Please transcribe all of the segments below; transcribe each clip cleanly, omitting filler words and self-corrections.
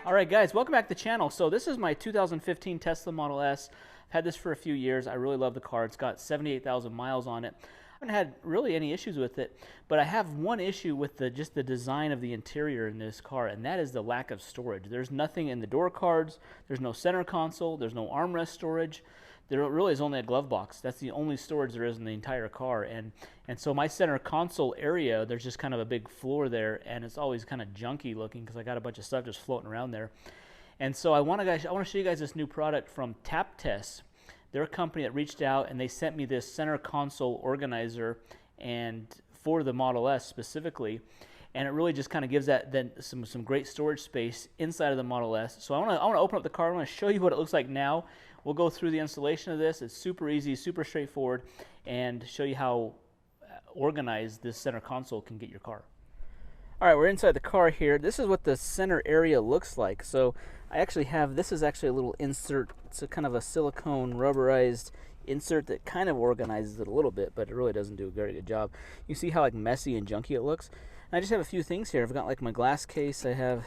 All right, guys, welcome back to the channel. So this is my 2015 Tesla Model S. I've had this for a few years. I really love the car. It's got 78,000 miles on it. I haven't had really any issues with it, but I have one issue with just the design of the interior in this car, and that is the lack of storage. There's nothing in the door cards. There's no center console. There's no armrest storage. There really is only a glove box. That's the only storage there is in the entire car. And so my center console area, there's just kind of a big floor there, and it's always kind of junky looking because I got a bunch of stuff just floating around there. And so I want to show you guys this new product from Taptes. They're a company that reached out and they sent me this center console organizer, and for the Model S specifically. And it really just kind of gives that then some great storage space inside of the Model S. So I want to open up the car. I want to show you what it looks like now. We'll go through the installation of this. It's super easy, super straightforward, and show you how organized this center console can get your car. All right, we're inside the car here. This is what the center area looks like. So I actually have, this is actually a little insert. It's a kind of a silicone rubberized insert that kind of organizes it a little bit, but it really doesn't do a very good job. You see how like messy and junky it looks? And I just have a few things here. I've got like my glass case. I have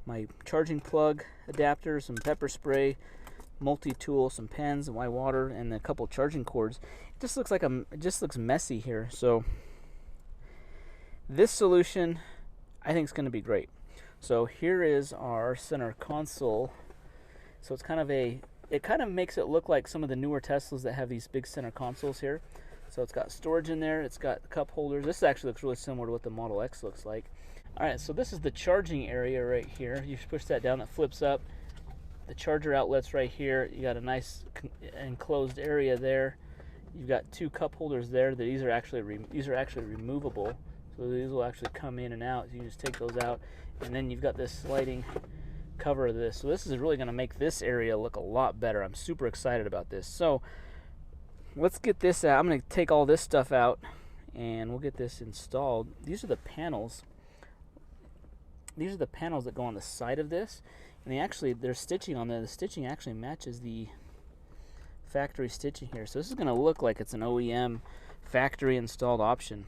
my charging plug adapter, some pepper spray, multi-tool, some pens, my water, and a couple charging cords. It just looks like it just looks messy here. So this solution I think is going to be great. So here is our center console. So it's kind of it kind of makes it look like some of the newer Teslas that have these big center consoles here. So it's got storage in there, it's got cup holders. This actually looks really similar to what the Model X looks like. All right, so this is the charging area right here. You push that down, that flips up. The charger outlet's right here. You got a nice enclosed area there. You've got two cup holders there. These are actually removable, so these will actually come in and out. So you can just take those out, and then you've got this sliding cover of this. So this is really going to make this area look a lot better. I'm super excited about this. So let's get this out. I'm going to take all this stuff out, and we'll get this installed. These are the panels. These are the panels that go on the side of this. And there's stitching on there. The stitching actually matches the factory stitching here. So this is going to look like it's an OEM factory installed option.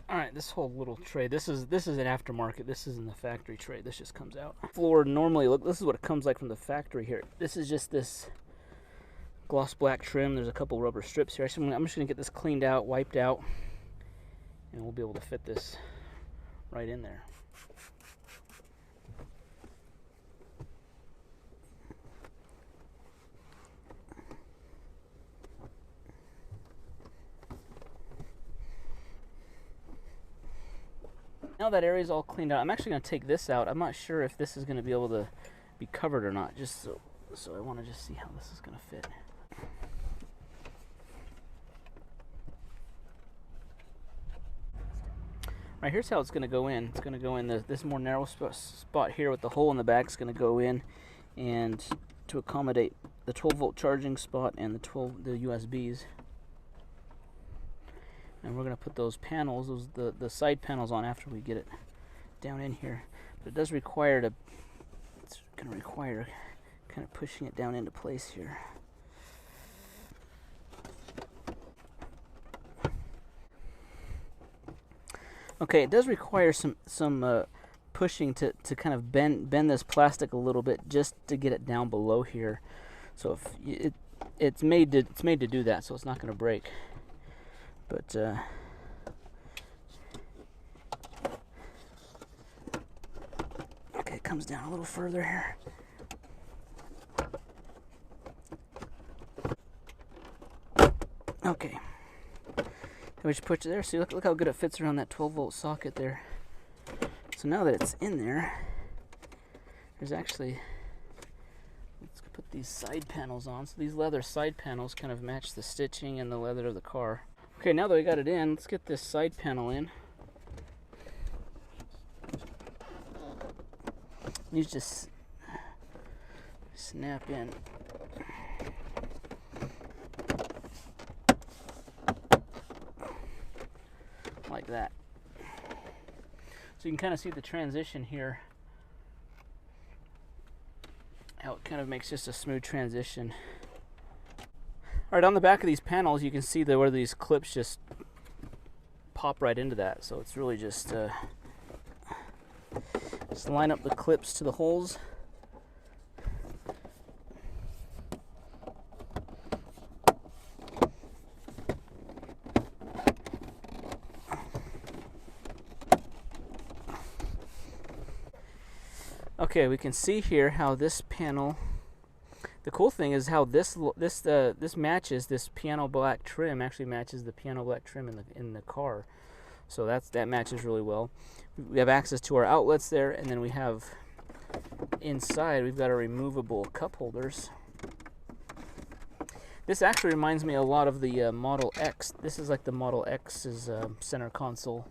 All right, this whole little tray, this is an aftermarket. This isn't the factory tray. This just comes out. Floor normally, look, this is what it comes like from the factory here. This is just this gloss black trim. There's a couple rubber strips here. I'm just gonna get this cleaned out, wiped out, and we'll be able to fit this right in there. Now that area is all cleaned out, I'm actually going to take this out. I'm not sure if this is going to be able to be covered or not, just so I want to just see how this is going to fit. All right, here's how it's going to go in. It's going to go in this more narrow spot here with the hole in the back. Is going to go in, and to accommodate the 12-volt charging spot and the USBs. And we're going to put those panels, the side panels on after we get it down in here. But it does require it's going to require kind of pushing it down into place here. Okay, it does require some pushing to kind of bend this plastic a little bit just to get it down below here. So if it's made to do that, so it's not going to break. But okay, it comes down a little further here. Okay, we just push it there. See, look how good it fits around that 12-volt socket there. So now that it's in there, there's actually, let's put these side panels on. So these leather side panels kind of match the stitching and the leather of the car. Okay, now that we got it in, let's get this side panel in. These just snap in. Like that. So you can kind of see the transition here, how how it kind of makes just a smooth transition. All right, on the back of these panels, you can see where these clips just pop right into that. So it's really just line up the clips to the holes. Okay, we can see here how this panel, the cool thing is how this matches, this piano black trim actually matches the piano black trim in the car. So that matches really well. We have access to our outlets there, and then we have inside, we've got our removable cup holders. This actually reminds me a lot of the Model X. This is like the Model X's center console,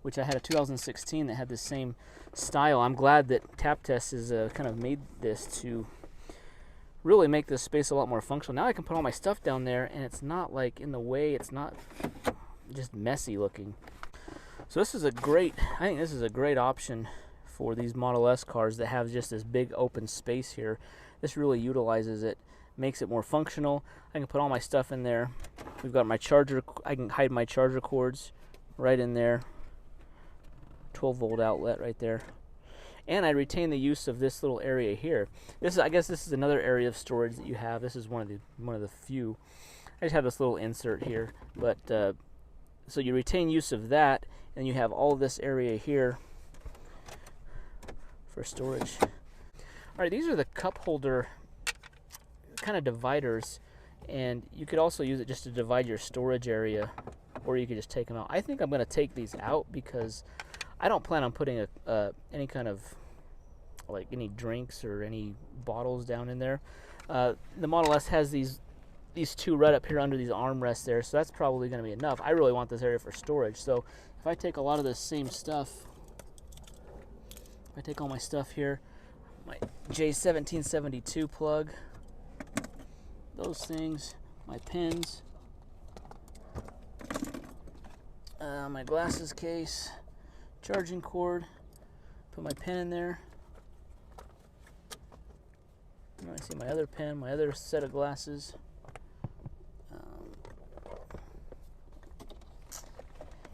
which I had a 2016 that had the same style. I'm glad that Taptes has kind of made this to really make this space a lot more functional. Now I can put all my stuff down there, and it's not like in the way. It's not just messy looking. So this is I think this is a great option for these Model S cars that have just this big open space here. This really utilizes it, makes it more functional. I can put all my stuff in there. We've got my charger. I can hide my charger cords right in there. 12-volt outlet right there, and I retain the use of this little area here. I guess this is another area of storage that you have. This is one of the few. I just have this little insert here, but so you retain use of that, and you have all this area here for storage. All right, these are the cup holder kind of dividers, and you could also use it just to divide your storage area, or you could just take them out. I think I'm going to take these out because I don't plan on putting any kind of like any drinks or any bottles down in there. The Model S has these two right up here under these armrests there, so that's probably going to be enough. I really want this area for storage, so if I take a lot of this same stuff, if I take all my stuff here, my J1772 plug, those things, my pins, my glasses case, charging cord, put my pen in there. I see my other pen, my other set of glasses.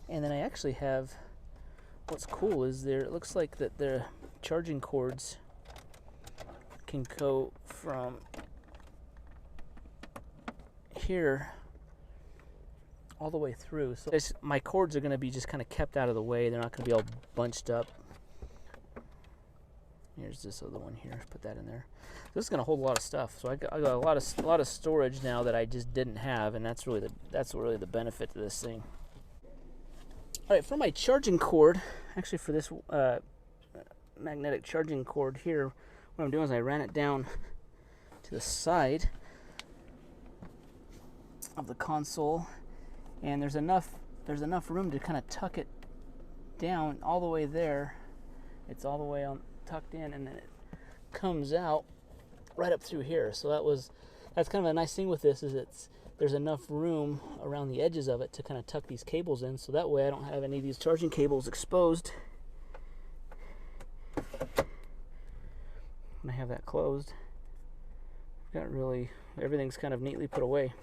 And then I actually have, what's cool is it looks like that the charging cords can go from here all the way through. So my cords are going to be just kind of kept out of the way. They're not going to be all bunched up. Here's this other one here. Put that in there. This is going to hold a lot of stuff. So I got a lot of storage now that I just didn't have, and that's really the benefit to this thing. All right, for my charging cord, actually for this magnetic charging cord here, what I'm doing is I ran it down to the side of the console, and there's enough room to kind of tuck it down all the way there. It's all the way tucked in, and then it comes out right up through here. So that's kind of a nice thing with this, is there's enough room around the edges of it to kind of tuck these cables in, so that way I don't have any of these charging cables exposed when I have that closed. I've got really everything's kind of neatly put away.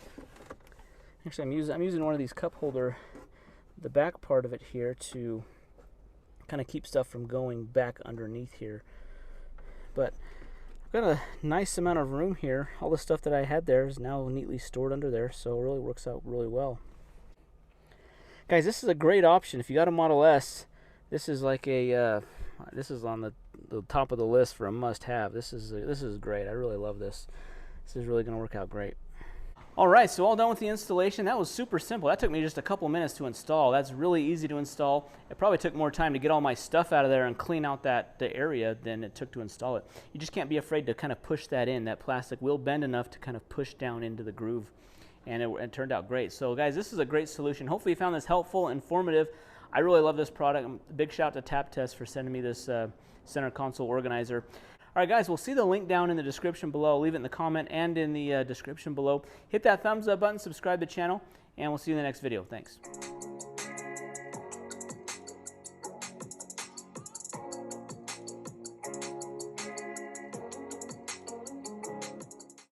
Actually, I'm using one of these cup holder, the back part of it here, to kind of keep stuff from going back underneath here. But I've got a nice amount of room here. All the stuff that I had there is now neatly stored under there, so it really works out really well. Guys, this is a great option. If you got a Model S, this is like this is on the top of the list for a must-have. This is great. I really love this. This is really going to work out great. All right, so all done with the installation. That was super simple. That took me just a couple minutes to install. That's really easy to install. It probably took more time to get all my stuff out of there and clean out the area than it took to install it. You just can't be afraid to kind of push that in. That plastic will bend enough to kind of push down into the groove, and it turned out great. So guys, this is a great solution. Hopefully you found this helpful, informative. I really love this product. Big shout out to Taptes for sending me this center console organizer. All right, guys, we'll see the link down in the description below. I'll leave it in the comment and in the description below. Hit that thumbs up button, subscribe to the channel, and we'll see you in the next video. Thanks.